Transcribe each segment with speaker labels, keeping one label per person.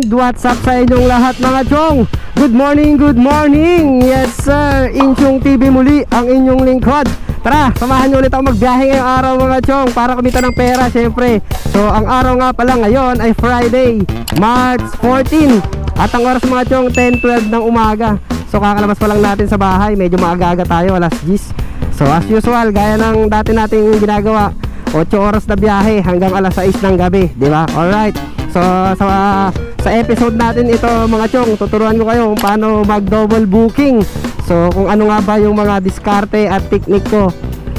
Speaker 1: And what's up sa inyong lahat mga chong? Good morning, good morning. Yes sir, Inchong TV muli ang inyong lingkod. Tara, samahan nyo ulit ako magbiyahe ngayong araw mga chong para kumita ng pera syempre. So ang araw nga pala ngayon ay Friday, March 14. At ang oras mga chong 10:12 ng umaga. So kakalabas pa lang natin sa bahay, medyo maaga-aga tayo, alas 10. So as usual, gaya ng dati nating ginagawa, 8 oras na biyahe hanggang alas 6 ng gabi, di ba? Alright. So sa episode natin ito mga chong, tuturuan ko kayo kung paano mag-double booking. So kung ano nga ba yung mga diskarte at technique ko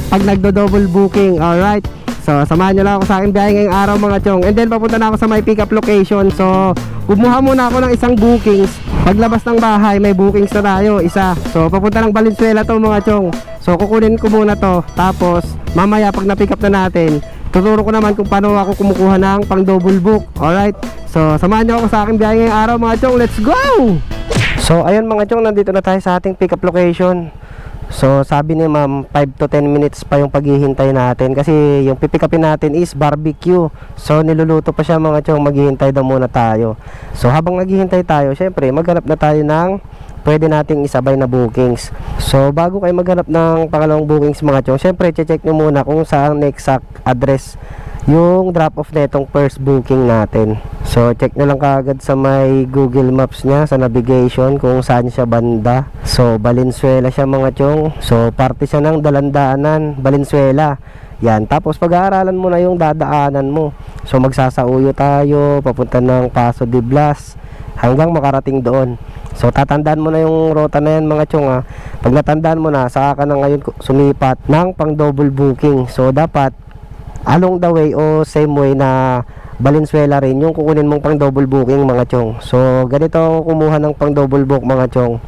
Speaker 1: pag nagdo-double booking. Alright. So samahan nyo lang ako sa aking biyahe ngayong araw mga chong. And then papunta na ako sa my pick up location. So kumuha muna ako ng isang bookings. Paglabas ng bahay may bookings na tayo, isa. So papunta ng Valenzuela to mga chong. So kukunin ko muna to. Tapos mamaya pag na-pick up na natin, tuturo ko naman kung paano ako kumukuha ng pang double book. Alright. So samahan nyo ako sa aking biyahe ngayong araw mga chong. Let's go! So ayun mga chong, nandito na tayo sa ating pick up location. So sabi ni ma'am 5 to 10 minutes pa yung paghihintay natin kasi yung pipick upin natin is barbecue. So niluluto pa siya mga chong, maghihintay daw muna tayo. So habang naghihintay tayo, syempre maghanap na tayo ng pwede nating isabay na bookings. So bago kayo maghanap ng pangalawang bookings mga chong, syempre check nyo muna kung saan exact address yung drop off netong first booking natin. So check nyo lang kaagad sa may Google Maps nya, sa navigation kung saan siya banda. So Valenzuela siya mga chong. So parte siya ng Dalandaanan, Valenzuela. Yan, tapos pag-aaralan mo na yung dadaanan mo. So magsasauyo tayo papunta ng Paso de Blas hanggang makarating doon. So tatandaan mo na yung rota na yan mga chong ha. Pag natandaan mo na, saka ka na ngayon sumipat ng pang double booking. So dapat along the way o same way na Valenzuela rin yung kukunin mong pang double booking mga chong. So ganito ako kumuha ng pang double book mga chong.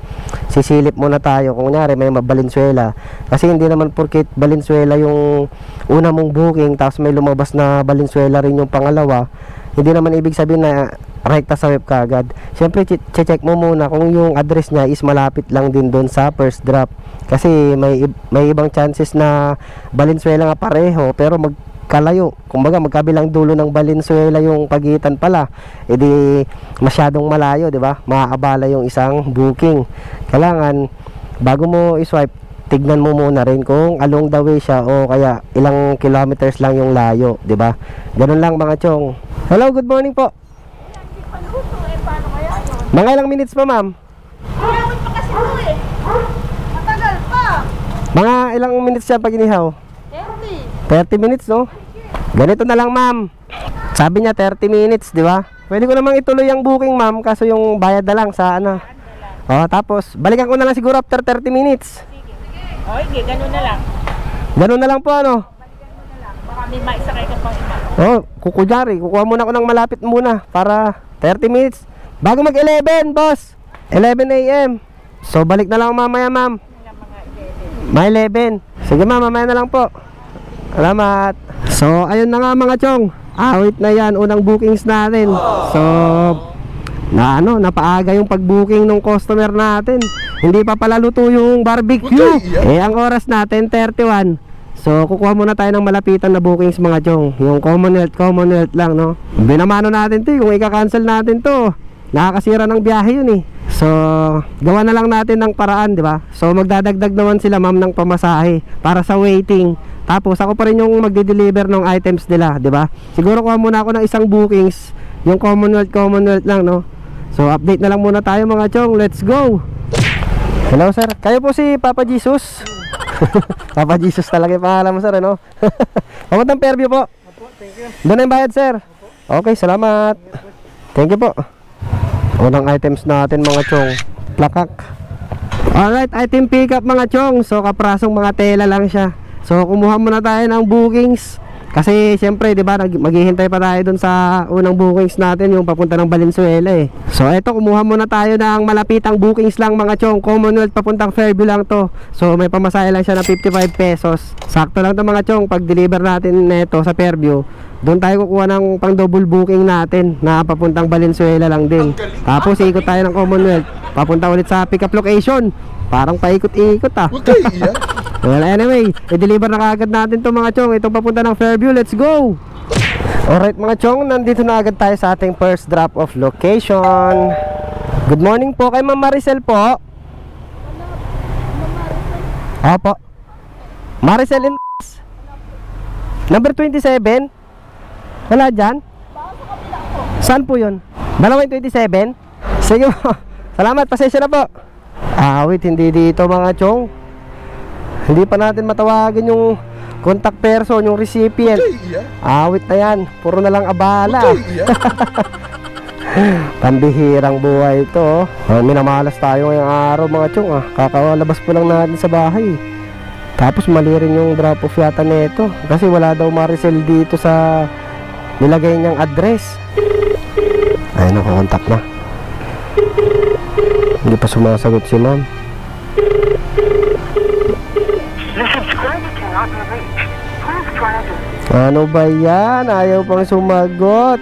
Speaker 1: Sisilip muna tayo kung kunyari may Valenzuela, kasi hindi naman porket Valenzuela yung una mong booking tapos may lumabas na Valenzuela rin yung pangalawa, hindi naman ibig sabihin na rekta sa web kagad. Siyempre check mo muna kung yung address niya is malapit lang din doon sa first drop, kasi may ibang chances na Valenzuela nga pareho pero magkalayo, kumbaga magkabilang dulo ng Valenzuela yung pagitan pala, edi masyadong malayo, di ba? Maaabala yung isang booking. Kailangan bago mo i-swipe, tignan mo muna rin kung along the way siya o kaya ilang kilometers lang yung layo, di ba? Ganun lang mga chong. Hello, good morning po. Mga ilang minutes pa ma'am?
Speaker 2: Matagal pa.
Speaker 1: Mga ilang minutes siya pag inihaw? 30 minutes no? Ganito na lang ma'am. Sabi niya 30 minutes, di ba? Pwede ko namang ituloy ang booking ma'am, kaso yung bayad na lang sa ano. Oh, tapos balikan ko na lang siguro after 30 minutes.
Speaker 2: Okay, ganun na lang.
Speaker 1: Ganun na lang po ano?
Speaker 2: Balikan mo na lang. Baka may maisakay ka pang iba.
Speaker 1: Oh, kukuha muna ako ng malapit muna para 30 minutes. Bago mag 11 boss, 11 AM. So balik na lang ako mamaya ma'am. May 11. Sige ma'am, mamaya na lang po. Salamat. So ayun na nga mga chong, awit na yan, unang bookings natin. So napaaga yung pag-booking ng customer natin. Hindi pa pala luto yung barbecue. Ang oras natin 31. So kukuha muna tayo ng malapitan na bookings mga chong. Yung Commonwealth lang no. Binamano natin to, kung ika-cancel natin to, nakakasira ng biyahe yun eh. So gawa na lang natin ng paraan, di ba? So magdadagdag naman sila ma'am ng pamasahe para sa waiting. Tapos ako pa rin yung magde-deliver ng items nila, di ba? Siguro kuha muna ako ng isang bookings, yung Commonwealth lang no. So update na lang muna tayo mga chong. Let's go. Hello sir, kayo po si Papa Jesus? Papa Jesus talaga yung pangalan mo sir ano? Pamuntang Fairview po.
Speaker 3: Thank you.
Speaker 1: Doon na yung bayad sir. Okay, salamat. Thank you po. Unang items natin mga chong, plakak. Alright, item pick up mga chong. So kaprasong mga tela lang siya. So kumuha muna tayo ng bookings, kasi siyempre di ba maghihintay pa tayo dun sa unang bookings natin, yung papunta ng Valenzuela eh. So eto, kumuha muna tayo ng malapitang bookings lang mga chong. Commonwealth papuntang Fairview lang to. So may pamasahe lang siya na 55 pesos. Sakto lang to mga chong. Pag deliver natin neto sa Fairview, doon tayo kukuha ng pang double booking natin na papuntang Valenzuela lang din. Tapos ikot tayo ng Commonwealth, papunta ulit sa pick up location. Parang paikot-ikot ah. Well anyway, i-deliver na kaagad natin to mga chong. Itong papunta ng Fairview, let's go. Alright mga chong, nandito na agad tayo sa ating first drop off location. Good morning po kay Ma'am Maricel po. Opo. Maricel in number 27. Wala dyan? Saan po yun? Dalawang 27? Sige po. Salamat, pasensya na po. Wait, hindi dito mga chong. Hindi pa natin matawagan yung contact person, yung recipient. Wait na yan. Puro na lang abala. Pambihirang buhay ito. Minamalas tayo ngayong araw mga chong. Kakalabas po lang natin sa bahay. Tapos mali rin yung drop off yata nito. Kasi wala daw Maricel dito sa nilagay niyang address. Ayun, nakakontak na. Hindi pa sumasagot si ma'am. Ano ba yan? Ayaw pang sumagot.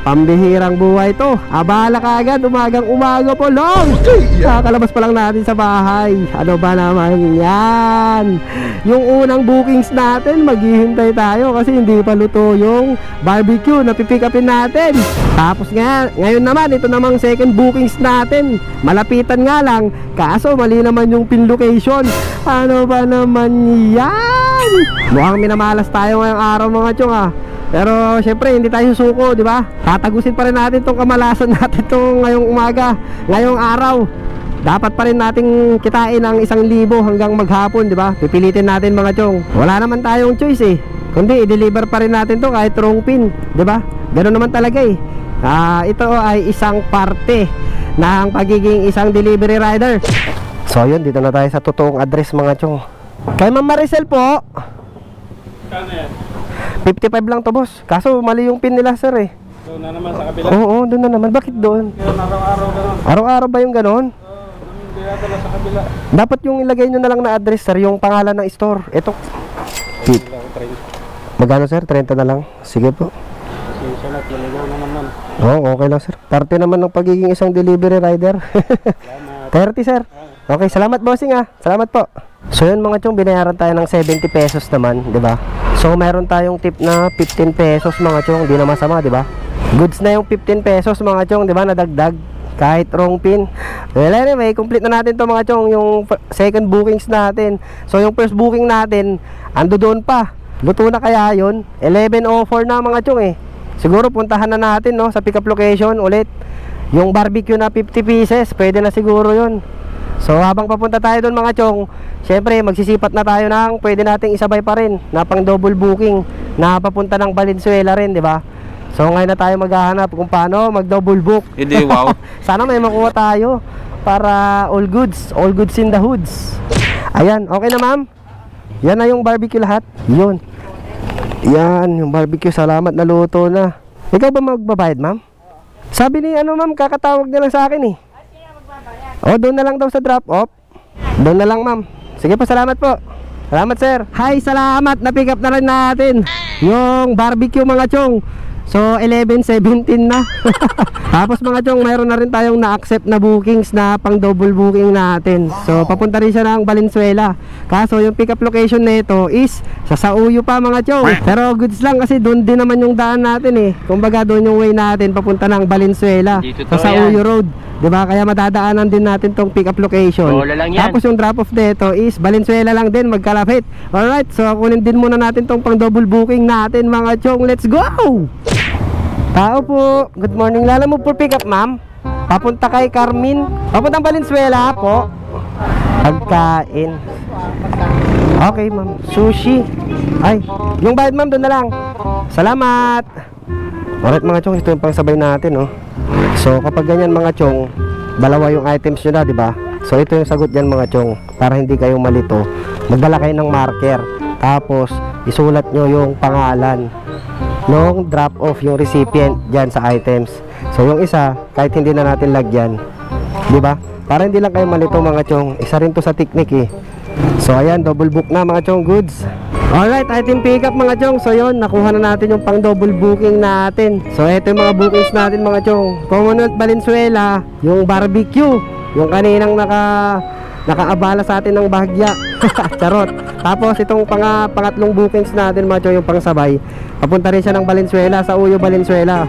Speaker 1: Pambihirang buhay to. Abala ka agad, umagang umaga po long. Kakalabas pa lang natin sa bahay. Ano ba naman yan? Yung unang bookings natin, maghihintay tayo kasi hindi pa luto yung barbecue na pipick upin natin. Tapos ngayon naman, ito namang second bookings natin. Malapitan nga lang, kaso mali naman yung pin location. Ano ba naman yan? Mukhang minamalas tayo ngayong araw mga chong Pero syempre hindi tayo susuko, di ba? Tatagusin pa rin natin tong kamalasan natin tong ngayong umaga, ngayong araw. Dapat pa rin nating kitain ang 1,000 hanggang maghapon, di ba? Pipilitin natin mga chong. Wala naman tayong choice kundi i-deliver pa rin natin to kahit wrong pin, di ba? Ganoon naman talaga ito ay isang parte ng pagiging isang delivery rider. So yun, dito na tayo sa totoong address mga chong. Kay Ma'am Maricel po.
Speaker 3: Kano yan?
Speaker 1: 55 lang to boss. Kaso mali yung pin nila sir
Speaker 3: Doon na naman sa kabila.
Speaker 1: Oo, doon na naman. Bakit doon?
Speaker 3: Yun, araw-araw gano'n.
Speaker 1: Araw-araw ba yung ganon?
Speaker 3: Hindi yata na sa kabila.
Speaker 1: Dapat yung ilagay nyo na lang na address sir, yung pangalan ng store. Ito. Magkano sir? 30 na lang. Sige po.
Speaker 3: Kasi siya na, naligaw na naman.
Speaker 1: Okay lang sir. Parte naman ng pagiging isang delivery rider.
Speaker 3: Salamat.
Speaker 1: 30 sir. Okay, salamat bossing Salamat po. So yun mga chong, binayaran tayo ng 70 pesos naman, di ba? So meron tayong tip na 15 pesos mga chong, di na masama, di ba? Goods na yung 15 pesos mga chong, di ba? Nadagdag kahit wrong pin. Well anyway, complete na natin to mga chong, yung second bookings natin. So yung first booking natin, ando doon pa. Luto na kaya yun? 11:04 na mga chong Siguro puntahan na natin no, sa pick up location ulit. Yung barbecue na 50 pieces, pwede na siguro yun. So habang papunta tayo doon mga chong, syempre magsisipat na tayo ng pwede nating isabay pa rin na pang double booking na papunta ng Valenzuela rin, di ba? So ngayon na tayo maghahanap kung paano mag double book.
Speaker 3: Hindi, wow.
Speaker 1: Sana may makuha tayo para all goods in the hoods. Ayan, okay na ma'am? Yan na yung barbecue lahat. Yun. Yan, yung barbecue, salamat na luto na. Ikaw ba magbabayad ma'am? Sabi ni ma'am, kakatawag na lang sa akin doon na lang daw sa drop off. Doon na lang ma'am. Sige po, salamat po. Salamat sir. Hi, salamat. Na-pick up na rin natin yung barbecue mga chong. So 11:17 na. Tapos mga chong, mayroon na rin tayong na-accept na bookings na pang double booking natin. So papunta rin siya ng Valenzuela. Kaso yung pick up location nito is sa Sauyo pa mga chong. Pero goods lang kasi doon din naman yung daan natin Kumbaga doon yung way natin papunta ng Valenzuela sa Sauyo Road. Diba? Kaya madadaanan din natin tong pick up location. Tapos yung drop off dito is Valenzuela lang din, magkalapit. Alright, so kunin din muna natin tong pang double booking natin mga chong. Let's go! Tao po, good morning. Lala mo for pick up ma'am? Papunta kay Carmen. Papuntang Valenzuela po. Pagkain. Okay ma'am, sushi. Ay, yung bayad ma'am doon na lang. Salamat. Alright mga chong, ito yung pangsabay natin So kapag ganyan mga chong, dalawa yung items nyo na, diba? So ito yung sagot dyan mga chong. Para hindi kayong malito, magdala kayo ng marker. Tapos isulat nyo yung pangalan nung drop off yung recipient dyan sa items. So yung isa, kahit hindi na natin lagyan, diba? Para hindi lang kayo malito mga chong. Isa rin to sa technique So ayan, double book na mga chong goods. Alright, item pick up mga chong. So yun, nakuha na natin yung pang double booking natin. So ito yung mga bookings natin mga chong. Commonwealth Valenzuela, yung barbecue, yung kaninang nakaabala sa atin ng bahagya. Charot. Tapos itong pangatlong bookings natin mga chong, yung pangsabay, papunta rin siya ng Valenzuela, sa Uyo, Valenzuela.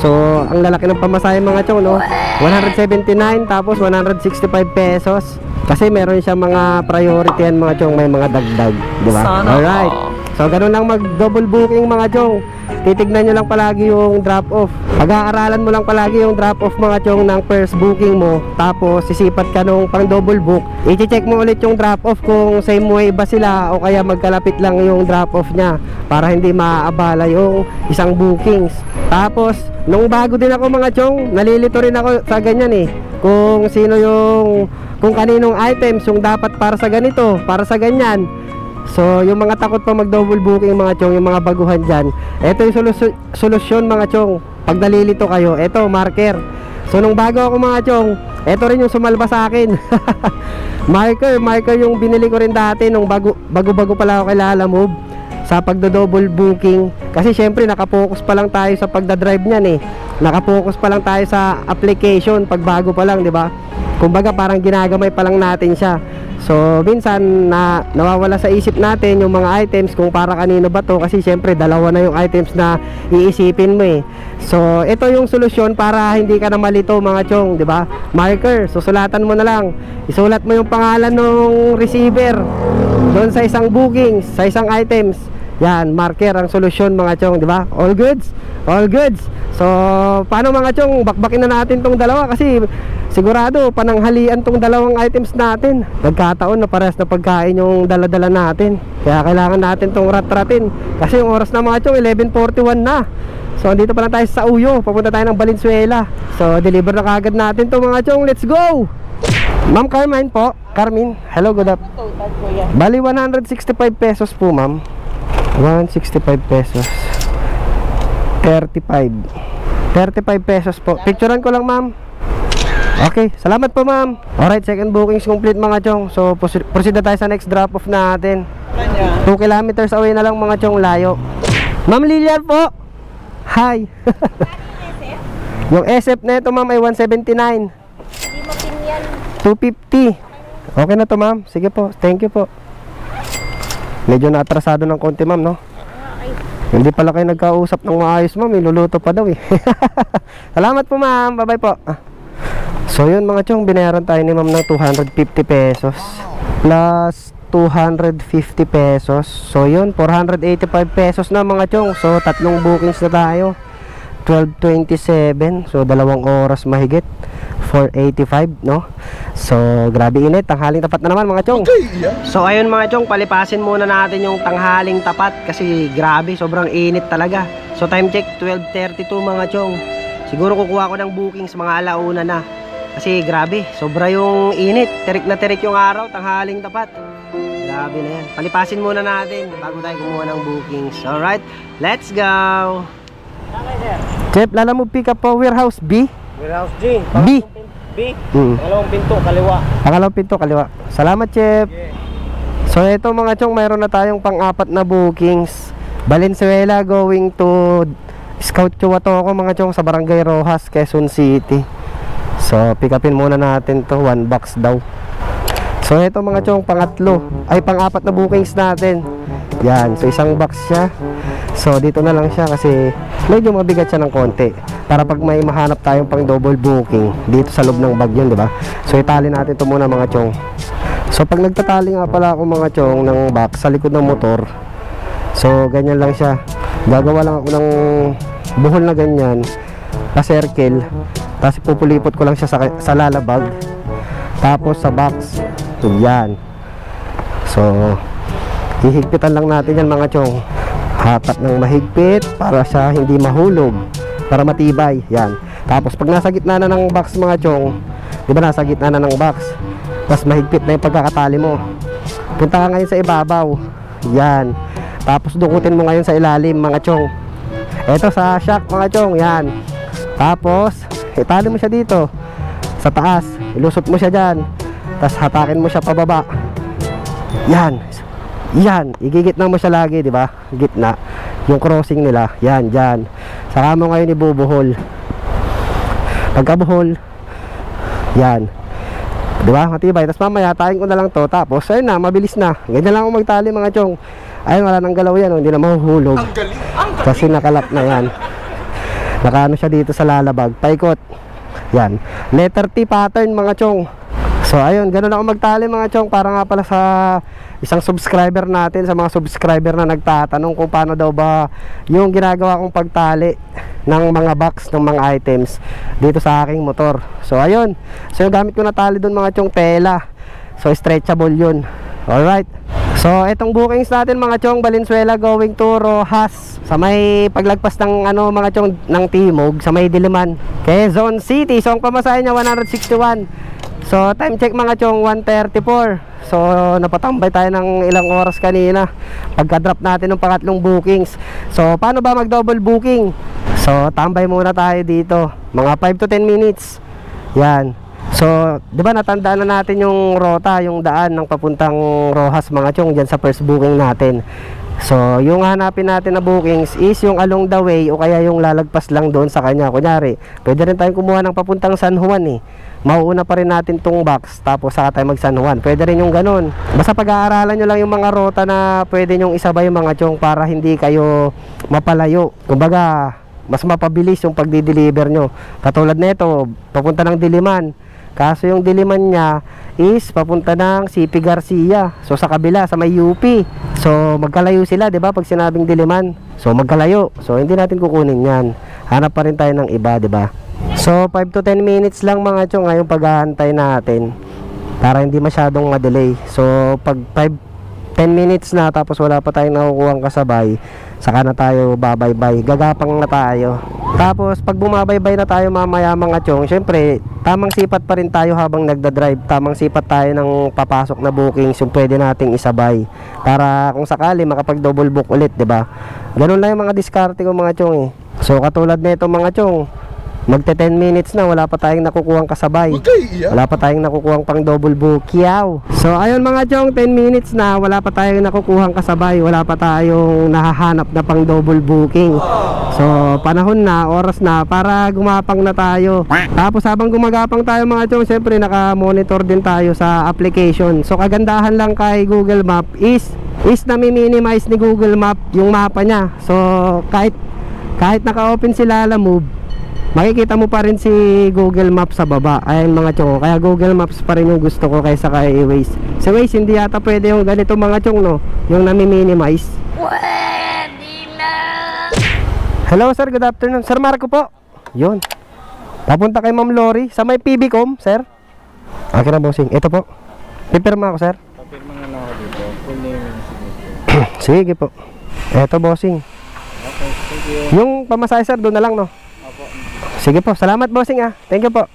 Speaker 1: So ang lalaki ng pamasahe mga chong, no? 179 tapos 165 pesos. Kasi meron siya mga priority yan mga chong, may mga dagdag, di ba? Alright. So ganun lang mag double booking mga chong. Titignan nyo lang palagi yung drop off. Pag-aaralan mo lang palagi yung drop off mga chong ng first booking mo. Tapos sisipat ka nung pang double book. I-check mo ulit yung drop off kung same way ba sila o kaya magkalapit lang yung drop off nya, para hindi maaabala yung isang bookings. Tapos nung bago din ako mga chong, nalilito rin ako sa ganyan eh, kung sino yung, kung kaninong items yung dapat para sa ganito, para sa ganyan. So yung mga takot pa mag double booking mga chong, yung mga baguhan dyan, ito yung solusyon mga chong. Pag nalilito kayo, ito marker. So nung bago ako mga chong, ito rin yung sumalba sa akin. marker yung binili ko rin dati nung bago pala ako kay Lala Move sa pagdo-double booking. Kasi syempre nakapokus pa lang tayo sa pagdadrive niyan eh. Nakapokus pa lang tayo sa application pag bago pa lang, di ba? Kumbaga parang ginagamay pa lang natin siya. So minsan nawawala sa isip natin yung mga items kung para kanino ba to, kasi syempre dalawa na yung items na iisipin mo eh. So ito yung solusyon para hindi ka na malito mga chong, di ba? Marker, susulatan mo na lang. Isulat mo yung pangalan ng receiver doon sa isang booking, sa isang items. Yan, marker ang solusyon mga chong, di ba? All goods? All goods. So paano mga chong, bakbakin na natin tong dalawa kasi sigurado pananghalian tong dalawang items natin. Nagkataon na parehas na pagkain yung dala-dala natin, kaya kailangan natin tong rat-ratin kasi yung oras na mga chong 11:41 na. So andito pa lang tayo sa Uyo, papunta tayo ng Valenzuela. So deliver na kagad natin to mga chong, let's go. Ma'am Carmine po, Carmine, hello, good up. Bali 165 pesos po ma'am. 165 pesos 35 pesos po. Picturean ko lang ma'am. Okay, salamat po ma'am. Alright, second bookings complete mga chong. So proceed na tayo sa next drop off natin. 2 kilometers away na lang mga chong, layo. Ma'am Lilian po, hi. Yung SF na ito ma'am ay 179. 250. Okay na to ma'am, sige po, thank you po. Medyo naatrasado ng konti ma'am, no? Hindi pala kayo nagkausap ng maayos ma'am, iluluto pa daw eh. Salamat po ma'am, bye bye po. So yun mga chong, binayaran tayo ni ma'am ng 250 pesos plus 250 pesos. So yun, 485 pesos na mga chong. So tatlong bookings na tayo, 12:27. So 2 oras mahigit, 485, no? So grabe init, tanghaling tapat na naman mga chong. So ayun mga chong, palipasin muna natin yung tanghaling tapat kasi grabe, sobrang init talaga. So time check 12:32 mga chong. Siguro kukuha ko ng bookings mga alauna na, kasi grabe, sobra yung init. Terik na terik yung araw, tanghaling tapat. Grabe na yan. Palipasin muna natin bago tayo kumuha ng bookings. Alright, let's go. Chef, Lala Move pick up po, warehouse B.
Speaker 3: Warehouse G.
Speaker 1: B.
Speaker 3: B. Pangalawang pinto, kaliwa.
Speaker 1: Pangalawang pinto, kaliwa. Salamat, Chef. So ito mga chong, mayroon na tayong pang-apat na bookings. Valenzuela going to Scout Chuwatoco mga chong, sa Barangay Rojas, Quezon City. So pick upin muna natin to, 1 box daw. So ito mga chong, pang-apat na bookings natin. Yan, so isang box siya. So dito na lang siya kasi medyo mabigat siya ng konti, para pag may mahanap tayong pang double booking dito sa loob ng bag yun, diba? So itali natin ito muna mga chong. So pag nagtatali nga pala ako mga chong ng box sa likod ng motor, so ganyan lang siya. Gagawa lang ako ng buhol na ganyan na circle, tapos pupulipot ko lang siya sa lalabag, tapos sa box yan. So hihigpitan lang natin yan mga chong, hatak ng mahigpit para siya hindi mahulog, para matibay yan. Tapos pag nasa gitna na ng box mga chong, di ba nasa gitna na ng box, tapos mahigpit na yung pagkakatali mo, punta ka ngayon sa ibabaw yan, tapos dukutin mo ngayon sa ilalim mga chong. Eto sa shock mga chong, yan. Tapos itali mo siya dito sa taas, ilusot mo siya dyan, tapos hatakin mo siya pababa yan. Yan, igigitna mo siya lagi, di ba? Gitna, yung crossing nila, yan, dyan. Saka mo ngayon ibubuhol. Pagkabuhol, yan, Diba? Matibay. Tapos mamaya tayin ko na lang to. Tapos ayun na, mabilis na. Ganyan lang ako magtali mga chong. Ayun, wala nang galaw yan. Hindi na mahuhulog. Kasi nakalap na yan. Nakaano siya dito sa lalabag. Paikot. Yan. Letter T pattern mga chong. So ayun, ganun ako magtali mga chong. Para nga pala sa isang subscriber natin, sa mga subscriber na nagtatanong kung paano daw ba yung ginagawa kong pagtali ng mga box, ng mga items dito sa aking motor. So ayun, so yung gamit ko na tali doon mga chong, tela. So stretchable yun. Alright, so itong bookings natin mga chong, Valenzuela going to Rojas, sa may paglagpas ng ano mga chong, ng Timog, sa may Diliman, Quezon City. So ang pamasahe niya 161. So time check mga chong, 1:34. So napatambay tayo ng ilang oras kanina pagka-drop natin ng pangatlong bookings. So paano ba mag-double booking? So tambay muna tayo dito, mga 5 to 10 minutes. Yan. So, 'di ba natandaan na natin yung rota, yung daan ng papuntang Rojas mga chong, diyan sa first booking natin. So, yung hanapin natin na bookings is yung along the way o kaya yung lalagpas lang doon sa kanya. Kunyari, pwede rin tayong kumuha ng papuntang San Juan eh. Mauuna pa rin natin tong box, tapos saka tayo mag San Juan. Pwede rin yung ganun. Basta pag-aaralan nyo lang yung mga rota na pwede nyong isabay mga chong, para hindi kayo mapalayo. Kumbaga, mas mapabilis yung pagdi-deliver nyo. Katulad nito, papunta ng Diliman. Kaso yung Diliman niya is papunta ng CP Garcia. So sa kabila, sa may UP. So magkalayo sila, 'di ba? Pag sinabing Diliman, so magkalayo. So hindi natin kukunin 'yan. Hanap pa rin tayo ng iba, 'di ba? So 5 to 10 minutes lang mga chong ngayong paghahantay natin para hindi masyadong ma-delay. So pag 10 minutes na tapos wala pa tayong nakukuhang kasabay, saka na tayo babaybay, gagapang na tayo. Tapos pag bumabaybay na tayo mamaya mga chong, syempre tamang sipat pa rin tayo habang nagdadrive. Tamang sipat tayo ng papasok na bookings yung pwede nating isabay, para kung sakali makapag double book ulit, 'di ba? Ganun lang yung mga diskarte ko mga chong eh. So katulad nito mga chong, magte 10 minutes na wala pa tayong nakukuhang kasabay. Wala pa tayong nakukuhang pang double book. Yaw. So ayun mga chong, 10 minutes na wala pa tayong nakukuhang kasabay, wala pa tayong nahahanap na pang double booking. So panahon na, oras na para gumapang na tayo. Tapos habang gumagapang tayo mga chong, syempre naka-monitor din tayo sa application. So kagandahan lang kay Google Map is nami-minimize ni Google Map yung mapa niya. So kahit naka-open si Lalamove, makikita mo pa rin si Google Maps sa baba. Ayun mga chong, kaya Google Maps pa rin yung gusto ko kaysa kay Waze. Sa Waze hindi yata pwede yung ganito mga chong, no? Yung nami-minimize.
Speaker 2: Pwede na.
Speaker 1: Hello sir, good afternoon. Sir Marco po. Yun. Papunta kay Ma'am Lori sa may PBCom, sir. Okay na bossing. Ito po. Pipirma ako, sir.
Speaker 3: Papirma nga na ako dito. Full name and signature.
Speaker 1: Sige po. Ito bossing.
Speaker 3: Okay, thank you.
Speaker 1: Yung pamasahe sir, doon na lang, no?
Speaker 3: Opo.
Speaker 1: Sige po, salamat bossing ah. Thank you po.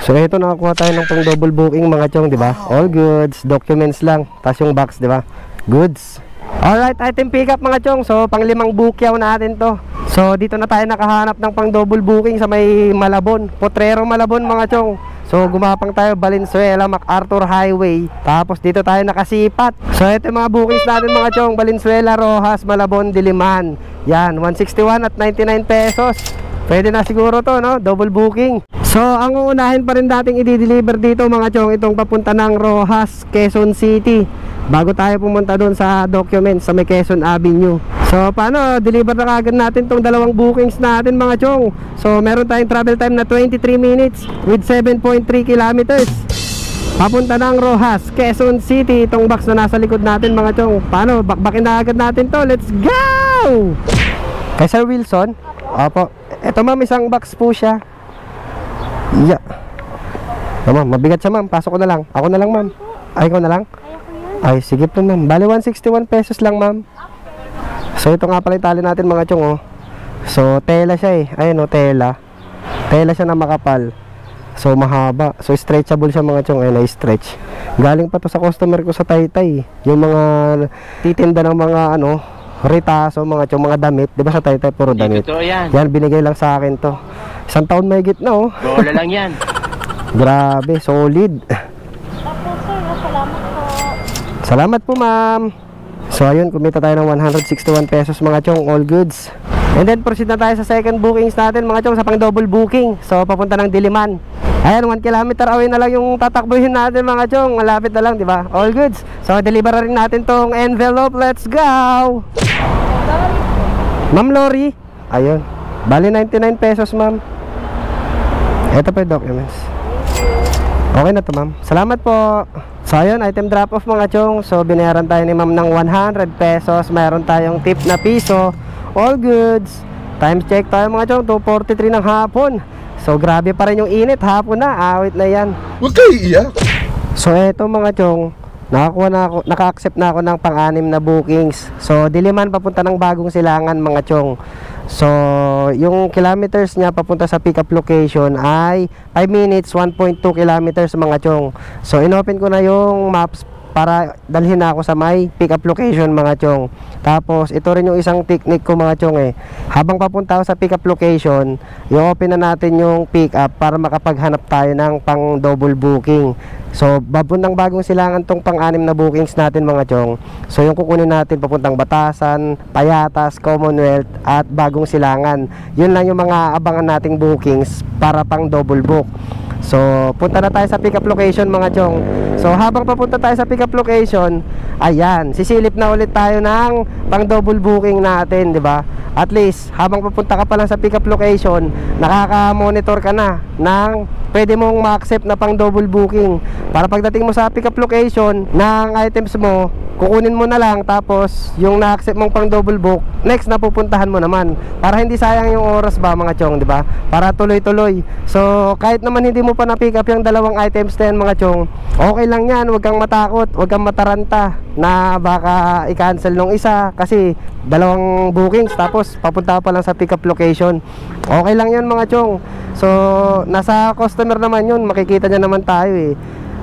Speaker 1: So ito, nakakuha tayo ng pang double booking mga chong, di ba? All goods, documents lang, tas yung box, di ba? Goods. Alright, item pick up mga chong. So pang 5 bookyaw natin to. So dito na tayo nakahanap ng pang double booking sa may Malabon, Potrero Malabon mga chong. So gumapang tayo Valenzuela, MacArthur Highway. Tapos dito tayo nakasipat. So ito yung mga bookings natin mga chong, Valenzuela, Rojas, Malabon, Diliman. Yan, 161 at 99 pesos. Pwede na siguro to, no? Double booking. So ang uunahin pa rin dating i-deliver dito mga chong, itong papunta ng Rojas, Quezon City, bago tayo pumunta doon sa documents sa may Quezon Avenue. So paano, deliver na kagad natin tong dalawang bookings natin mga chong. So meron tayong travel time na 23 minutes with 7.3 kilometers. Papunta ng Rojas, Quezon City, itong box na nasa likod natin mga chong. Paano, bakbakin na agad natin to. Let's go! Kay Sir Wilson. Opo. Ito ma'am, isang box po siya. Yeah. Ma'am, mabigat siya ma'am. Pasok ko na lang. Ako na lang ma'am. Ay, ikaw na lang? Ay, sige po ma'am. Bali 161 pesos lang ma'am. So ito nga pala yung tali natin mga chong, oh. So tela siya eh. Ayun, oh, tela. Tela siya na makapal. So mahaba. So stretchable siya mga chong. Ayun, stretch. Galing pa to sa customer ko sa Taytay. Yung mga titinda ng mga ano, ritaso, mga chong, mga damit. Diba sa Taytay puro damit?
Speaker 3: Ito yan.
Speaker 1: Yan, binigay lang sa akin to. 1 taon may higit na, oh.
Speaker 3: Bola lang yan.
Speaker 1: Grabe, solid. Salamat po ma'am. So ayun, kumita tayo ng 161 pesos mga chong, all goods. And then proceed na tayo sa second bookings natin mga chong, sa pang double booking. So papunta ng Diliman. Ayan, 1 kilometer away na lang yung tatakbuhin natin mga chong. Malapit na lang, di ba? All goods. So, deliver rin natin tong envelope. Let's go! Ma'am Lori. Ayun. Bali 99 pesos, ma'am. Ito pa yung documents. Okay na to, ma'am. Salamat po. So, ayun, item drop off mga chong. So, binayaran tayo ni ma'am ng 100 pesos. Mayroon tayong tip na piso. All goods. Times check tayo mga chong. 2:43 ng hapon. So, grabe pa rin yung init. Hapon na. Awit na yan.
Speaker 4: Huwag kayo iiyak.
Speaker 1: So, eto mga chong. Naka-accept na ako ng pang-anim na bookings. So, Diliman papunta ng Bagong Silangan mga chong. So, yung kilometers niya papunta sa pick-up location ay 5 minutes, 1.2 kilometers mga chong. So, inopen ko na yung maps para dalhin na ako sa may pick-up location mga chong. Tapos, ito rin yung isang technique ko mga chong eh. Habang papunta ako sa pick-up location, i-open na natin yung pick-up para makapaghanap tayo ng pang double booking. So, papuntang Bagong Silangan tong pang-anim na bookings natin mga chong. So, yung kukunin natin papuntang Batasan, Payatas, Commonwealth at Bagong Silangan. Yun lang yung mga abangan nating bookings para pang double book. So, punta na tayo sa pick-up location mga chong. So, habang papunta tayo sa pick-up location, ayan, sisilip na ulit tayo ng pang double booking natin, di ba? At least, habang papunta ka pa lang sa pick-up location, nakaka-monitor ka na ng pwede mong ma-accept na pang double booking. Para pagdating mo sa pick-up location ng items mo, kukunin mo na lang, tapos yung na-accept mong pang double book, next na pupuntahan mo naman. Para hindi sayang yung oras ba mga chong, di ba? Para tuloy-tuloy. So, kahit naman hindi mo pa na-pick up yung dalawang items na yan mga chong, okay lang yan, huwag kang matakot, huwag kang mataranta na baka i-cancel nung isa kasi dalawang bookings tapos papunta pa lang sa pick-up location. Okay lang yan mga chong. So, nasa customer naman yun, makikita niya naman tayo eh.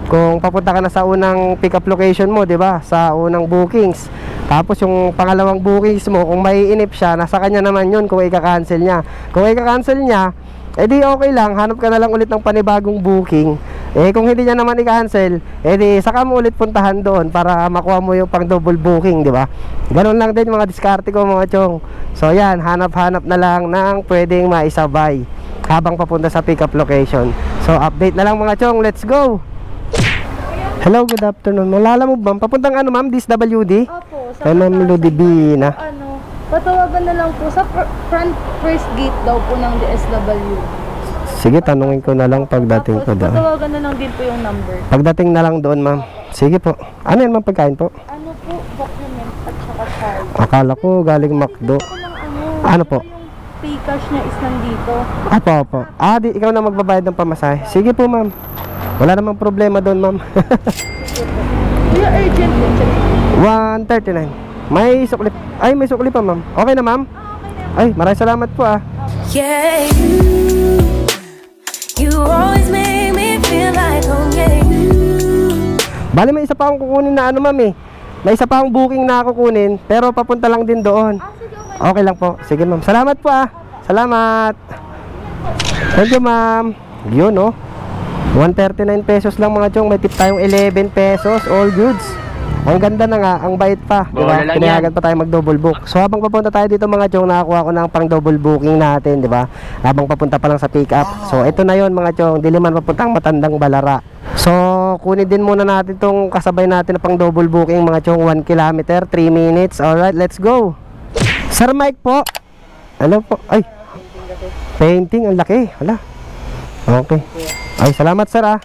Speaker 1: Kung papunta ka na sa unang pick-up location mo, 'di ba? Sa unang bookings. Tapos yung pangalawang bookings mo, kung maiinip siya, nasa kanya naman 'yun kung i-cancel niya. Kung i-cancel niya, edi okay lang, hanap ka na lang ulit ng panibagong booking. Eh kung hindi niya naman i-cancel, edi saka mo ulit puntahan doon para makuha mo yung pang double booking, 'di ba? Ganoon lang din mga diskarte ko mga chong. So yan, hanap-hanap na lang ng pwedeng maisabay habang papunta sa pick-up location. So update na lang mga chong, let's go. Hello, good afternoon. Malala mo ba? Papuntang ano ma'am? DSWD?
Speaker 5: Opo.
Speaker 1: Kay Ma'am Ludivina.
Speaker 5: Patawagan na lang po sa front first gate daw po ng DSW.
Speaker 1: Sige, tanungin ko na lang pagdating ko doon.
Speaker 5: Patawagan na lang din po yung number.
Speaker 1: Pagdating na lang doon ma'am. Sige po. Ano yan ma'am pagkain po?
Speaker 5: Ano po? Document at saka card.
Speaker 1: Akala ko galing McDo.
Speaker 5: Ako lang
Speaker 1: Ano po?
Speaker 5: Yung pay cash niya is nandito.
Speaker 1: Apo. Ikaw na magbabayad ng pamasahe. Sige po ma'am. Wala namang problema doon ma'am.
Speaker 5: Kuya, urgent po.
Speaker 1: 139. May sukli. Ay, may sukli pa ma'am. Okay na ma'am?
Speaker 5: Okay na.
Speaker 1: Ay, maraming salamat po ah.
Speaker 2: Yeah, you always make me feel like home, yeah.
Speaker 1: Bali may isa pa akong kukunin na ano ma'am eh. May isa pa akong booking na kukunin, pero papunta lang din doon.
Speaker 5: Sige, okay.
Speaker 1: Okay lang po. Sige ma'am. Salamat po ah. Salamat. Thank you ma'am. Yun oh. 139 pesos lang mga chong. May tip tayong 11 pesos. All goods. Ang ganda na nga. Ang bait pa. Diba? Pinayagan pa tayo mag double book. So habang papunta tayo dito mga chong, nakakuha ko ng pang double booking natin, diba? Habang papunta pa lang sa pick up. So ito na yon mga chong. Diliman papuntang Matandang Balara. So kunin din muna natin tong kasabay natin na pang double booking mga chong. 1 kilometer, 3 minutes. Alright, let's go. Sir Mike po. Hello po. Ay, painting. Ang laki. Wala. Okay. Ay, salamat sir ah.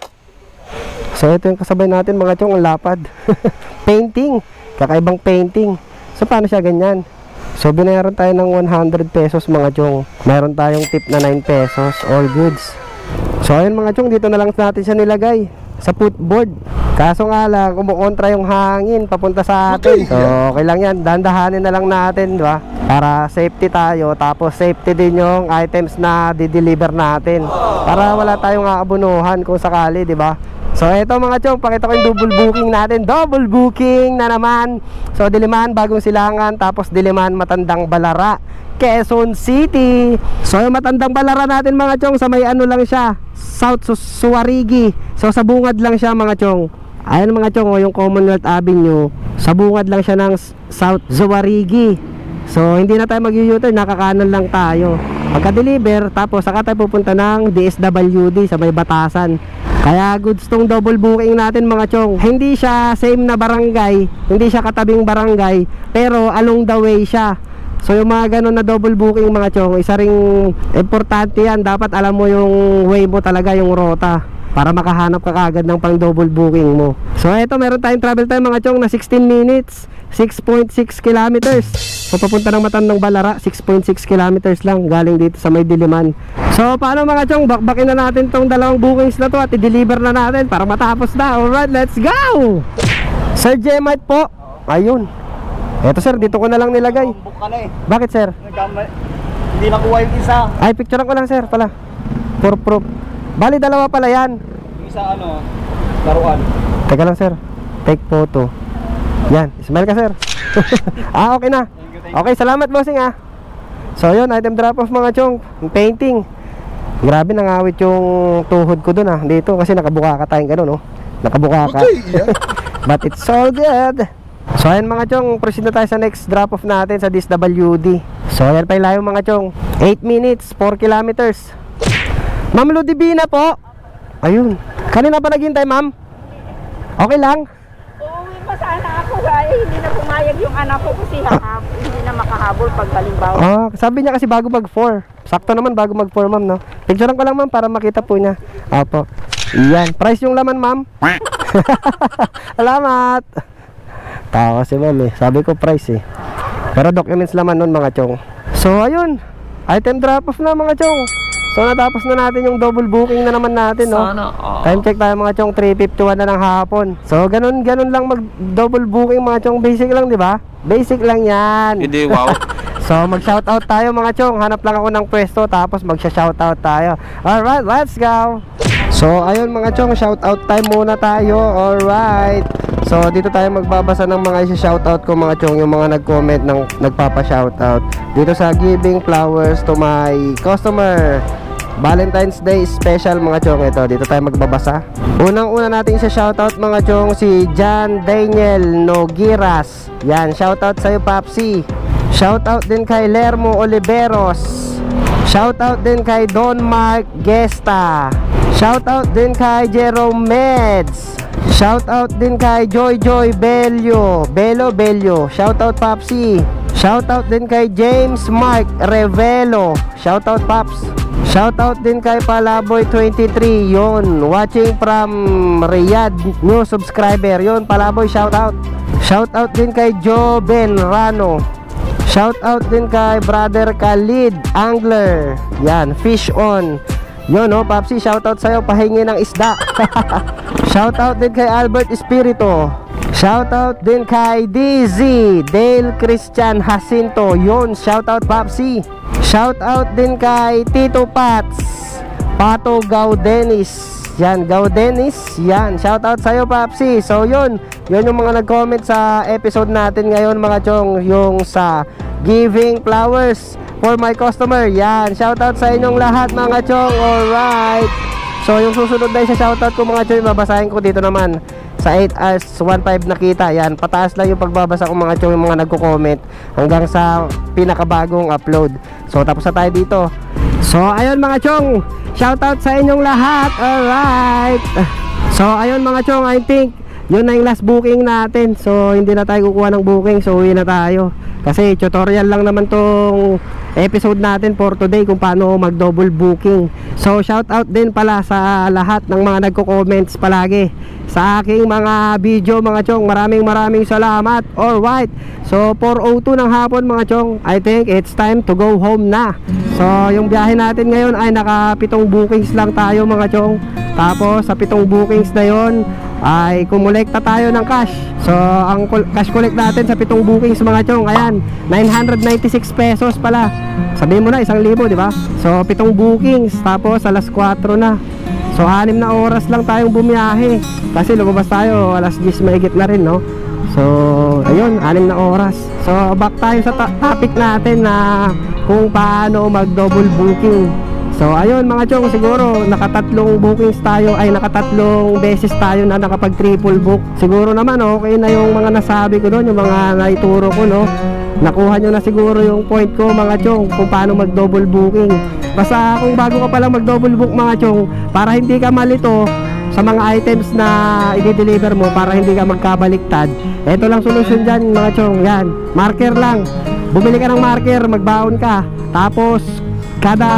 Speaker 1: So ito yung kasabay natin mga chong, ang lapad. Painting, kakaibang painting. So paano siya ganyan? So binayaran tayo ng 100 pesos mga chong. Meron tayong tip na 9 pesos. All goods. So ayun mga chong, dito na lang natin siya nilagay sa footboard. Kaso nga lang, kumukontra yung hangin papunta sa atin. So okay lang yan, dandahanin na lang natin, di ba? Para safety tayo, tapos safety din yung items na di-deliver natin. Para wala tayong aabunuhan kung sakali, di ba? So eto mga chong, pakita ko yung double booking natin. Double booking na naman. So Diliman, Bagong Silangan, tapos Diliman, Matandang Balara, Quezon City. So yung Matandang Balara natin mga chong, sa may ano lang siya, South Suwarigi. So sa bungad lang siya mga chong. Ayan mga chong, yung Commonwealth Avenue, sa bungad lang siya ng South Suwarigi. So hindi na tayo mag-U-turn, nakakanan lang tayo. Pagka-deliver, tapos saka tayo pupunta ng DSWD sa may Batasan. Kaya goods tong double booking natin mga chong. Hindi siya same na barangay, hindi siya katabing barangay, pero along the way siya. So yung mga ganun na double booking mga chong, isa ring importante yan. Dapat alam mo yung way mo talaga, yung rota, para makahanap ka kagad ng pang double booking mo. So eto, meron tayong travel time mga chong na 16 minutes, 6.6 kilometers. So papunta ng Matandang Balara, 6.6 kilometers lang galing dito sa may Diliman. So paano mga chong, bakbakin na natin tong dalawang bookings na to at i-deliver na natin para matapos na. Alright, let's go! Sir Jemite po. Ayun. Eto sir, dito ko na lang nilagay.
Speaker 3: Book ka na eh.
Speaker 1: Bakit sir?
Speaker 3: Hindi nakuha yung isa.
Speaker 1: Ay, picturean ko lang sir pala, for proof. Bali dalawa pala yan.
Speaker 3: Yung isa ano, laruan.
Speaker 1: Teka lang sir, take photo. Yan, smile ka sir. Okay na. Okay, salamat bossing ah. So yun, item drop off mga chong, painting. Grabe, nangawit yung tuhod ko dun ah, dito. Kasi nakabuka ka tayong gano'n, no? Nakabuka ka. But it's all good. So ayan mga chong, proceed na tayo sa next drop off natin sa DSWD. So ayan pa yung layo mga chong, 8 minutes, 4 kilometers. Ma'am Ludivina po. Ayun, kanina pa naghintay ma'am? Okay lang?
Speaker 4: Uuwi pa sana ako kaya hindi na pumayag yung anak ko kasi hindi na makahabol pag halimbawa.
Speaker 1: Sabi niya kasi bago mag 4. Sakto naman bago mag 4 ma'am, no? Picturean ko lang ma'am para makita po niya. Apo. Iyan, price yung laman ma'am. Salamat. Tawa si ma'am eh. Sabi ko price eh. Pero documents laman nun mga chong. So ayun, item drop off na mga chong. So natapos na natin yung double booking na naman natin, no? Time check tayo mga chong, 3:51 na ng hapon. So ganun lang mag double booking mga chong. Basic lang, di ba? Basic lang yan.
Speaker 3: Hindi, wow.
Speaker 1: So mag shoutout tayo mga chong. Hanap lang ako ng pwesto tapos mag shoutout tayo. Alright, let's go. So ayun mga chong, shoutout time muna tayo. Alright. So dito tayo magbabasa ng mga isa-shoutout ko mga chong, yung mga nag-comment ng nagpapa-shoutout dito sa giving flowers to my customer Valentine's Day special mga chong. Ito, dito tayo magbabasa. Unang-una natin isa-shoutout mga chong si John Daniel Nogiras. Yan, shoutout sa'yo Papsi. Shoutout din kay Lermo Oliveros. Shoutout din kay Don Mark Gesta. Shoutout din kay Jerome Meds. Shoutout din kay Joy Bello. Shoutout Papsi. Shoutout din kay James Mark Revelo. Shoutout Paps. Shoutout din kay Palaboy23. Yon, watching from Riyadh, new subscriber. Yon, Palaboy, shoutout. Shoutout din kay Joe Ben Rano. Shoutout din kay Brother Khalid Angler. Yan, fish on. Yon, no, Papsi, shoutout sa'yo, pahingi ng isda. Shoutout din kay Albert Espirito. Shoutout din kay DZ Dale Christian Jacinto. Yon, shoutout Papsi. Shoutout din kay Tito Pats Pato Gaudenis. Yan, Gaudenis. Yan, shoutout sa'yo Papsi. So yun yung mga nag-comment sa episode natin ngayon mga chong, yung sa giving flowers for my customer. Yan, shoutout sa inyong lahat mga chong. Alright. So yung susunod na isa shoutout ko mga chong, babasahin ko dito naman sa 8 hours 1.5 nakita. Yan, pataas lang yung pagbabasa ko mga chong, yung mga nagko-comment hanggang sa pinakabagong upload. So tapos na tayo dito. So ayun mga chong, shoutout sa inyong lahat. Alright. So ayun mga chong, I think yun na yung last booking natin. So hindi na tayo kukuha ng booking. So uwi na tayo kasi tutorial lang naman tong episode natin for today kung paano mag double booking. So shoutout din pala sa lahat ng mga nagko-comments palagi sa aking mga video mga chong. Maraming salamat. Alright. So 4:02 ng hapon mga chong, I think it's time to go home na. So yung biyahe natin ngayon ay naka 7 bookings lang tayo mga chong. Tapos sa 7 bookings na yon ay kumolekta tayo ng cash. So ang cash collect natin sa 7 bookings mga chong, ayan, 996 pesos pala. Sabihin mo na 1,000, di ba? So 7 bookings, tapos alas 4 na. So 6 na oras lang tayong bumiyahe kasi lumabas tayo alas 10 mahigit na rin, no? So ayun, 6 na oras. So back tayo sa topic natin na kung paano mag double booking. So ayun mga chong, siguro nakatatlong bookings tayo, ay nakatatlong beses tayo na nakapag triple book. Siguro naman okay na yung mga nasabi ko doon, yung mga naituro ko, no? nakuha nyo na siguro yung point ko mga chong kung paano mag double booking. Basta kung bago ka palang mag double book mga chong, para hindi ka malito sa mga items na i-deliver mo, para hindi ka magkabaliktad, eto lang solusyon dyan mga chong. Yan, marker lang. Bumili ka ng marker, magbaon ka, tapos kada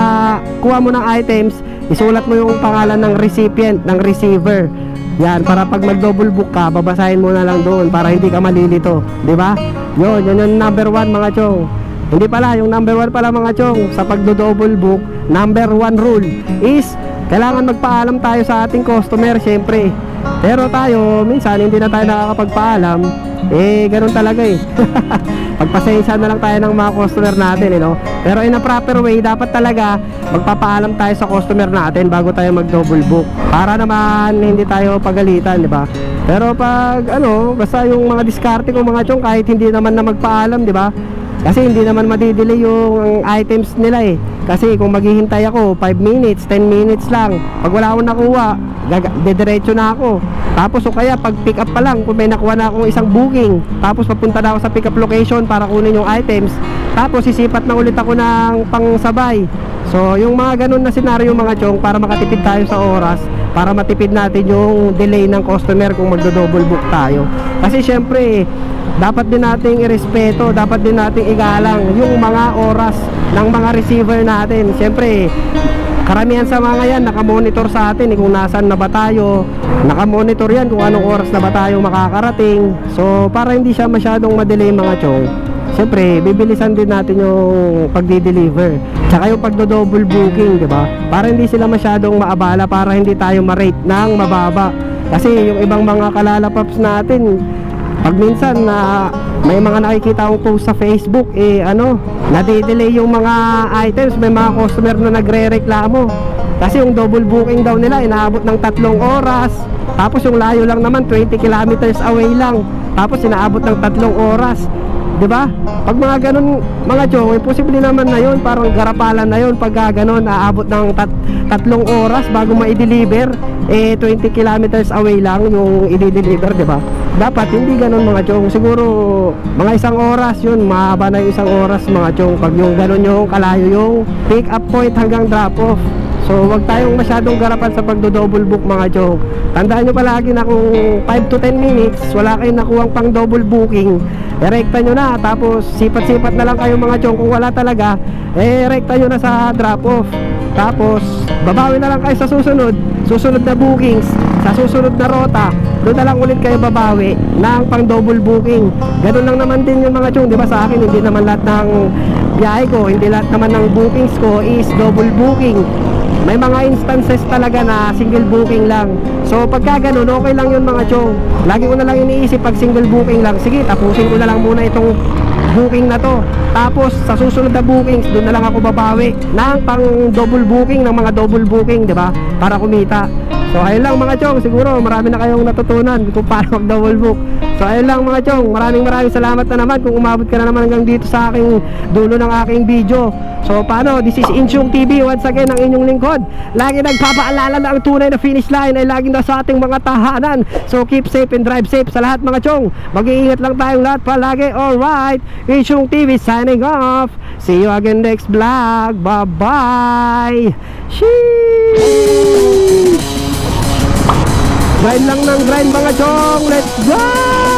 Speaker 1: kuha mo ng items, isulat mo yung pangalan ng recipient, ng receiver. Yan, para pag mag-double book ka, babasahin mo na lang doon para hindi ka malilito, di ba? Yun yung number 1 mga chong. Hindi pala, yung number 1 pala mga chong, sa pagdo-double book, number 1 rule is kailangan magpaalam tayo sa ating customer, syempre. Pero tayo, minsan hindi na tayo nakakapagpaalam. Ganun talaga pagpasensya na lang tayo ng mga customer natin, no? Pero in a proper way, dapat talaga magpapaalam tayo sa customer natin bago tayo mag double book, para naman hindi tayo pagalitan, di ba? Pero pag basta yung mga diskarte ko mga chong, kahit hindi naman na magpaalam, di ba? Kasi hindi naman madidelay yung items nila Kasi kung maghihintay ako 5 minutes, 10 minutes lang, pag wala akong nakuha, dediretso na ako. Tapos o kaya pag pick up pa lang, kung may nakuha na akong isang booking, tapos papunta na ako sa pick up location para kunin yung items, tapos sisipat na ulit ako ng pangsabay. So yung mga ganun na senaryo mga chong, para makatipid tayo sa oras, para matipid natin yung delay ng customer kung magdo-double book tayo. Kasi syempre dapat din nating irespeto, dapat din nating igalang yung mga oras ng mga receiver natin. Syempre karamihan sa mga yan nakamonitor sa atin kung nasaan na ba tayo, nakamonitor yan kung anong oras na ba tayo makakarating. So para hindi siya masyadong madelay mga chong, syempre bibilisan din natin yung pagdi-deliver, tsaka yung pagdo-double booking, diba? Para hindi sila masyadong maabala, para hindi tayo ma-rate ng mababa. Kasi yung ibang mga kalalapaps natin, pag minsan na may mga nakikita akong post sa Facebook, nade-delay yung mga items, may mga customer na nagre-reklamo kasi yung double booking daw nila inaabot ng 3 oras, tapos yung layo lang naman 20 kilometers away lang, tapos inaabot ng 3 oras. Diba? Pag mga ganun mga chong, posible naman na yun, parang garapalan na yun pag ganun, aabot ng 3 oras bago ma-deliver. 20 kilometers away lang yung i-deliver, diba? Dapat hindi ganun mga chong. Siguro mga 1 oras yun, mahaba na yung 1 oras mga chong, pag yung ganun yung kalayo yung pick up point hanggang drop off. So wag tayong masyadong garapan sa pagdo-double book mga chong. Tandaan nyo palagi na kung 5 to 10 minutes wala kayong nakuhang pang double booking, rekta nyo na, tapos sipat-sipat na lang kayo mga chong. Kung wala talaga, rekta nyo na sa drop off, tapos babawi na lang kayo sa susunod na bookings, sa susunod na rota, doon na lang ulit kayo babawi ng pang double booking. Ganun lang naman din yung mga chong, diba? Sa akin hindi naman lahat ng biyahe ko, hindi lahat naman ng bookings ko is double booking. May mga instances talaga na single booking lang. So pagka ganun, okay lang yun mga chong. Lagi ko na lang iniisip pag single booking lang, sige tapusin ko na lang muna itong booking na to, tapos sa susunod na bookings doon na lang ako babawi ng pang double booking, ng mga double booking, diba? Para kumita. So ayun lang mga chong, siguro marami na kayong natutunan kung paano mag double book. So ayun lang mga chong, maraming salamat na naman kung umabot ka na naman hanggang dito sa aking dulo ng aking video. So paano, this is Inchong TV, once again ang inyong lingkod. Lagi nagpapaalala na ang tunay na finish line ay laging nasa ating mga tahanan. So keep safe and drive safe sa lahat mga chong. Mag-iingat lang tayong lahat palagi. Alright, Inchong TV signing off. See you again next vlog. Bye bye. Sheesh. Grind lang ng grind mga chong. Let's go!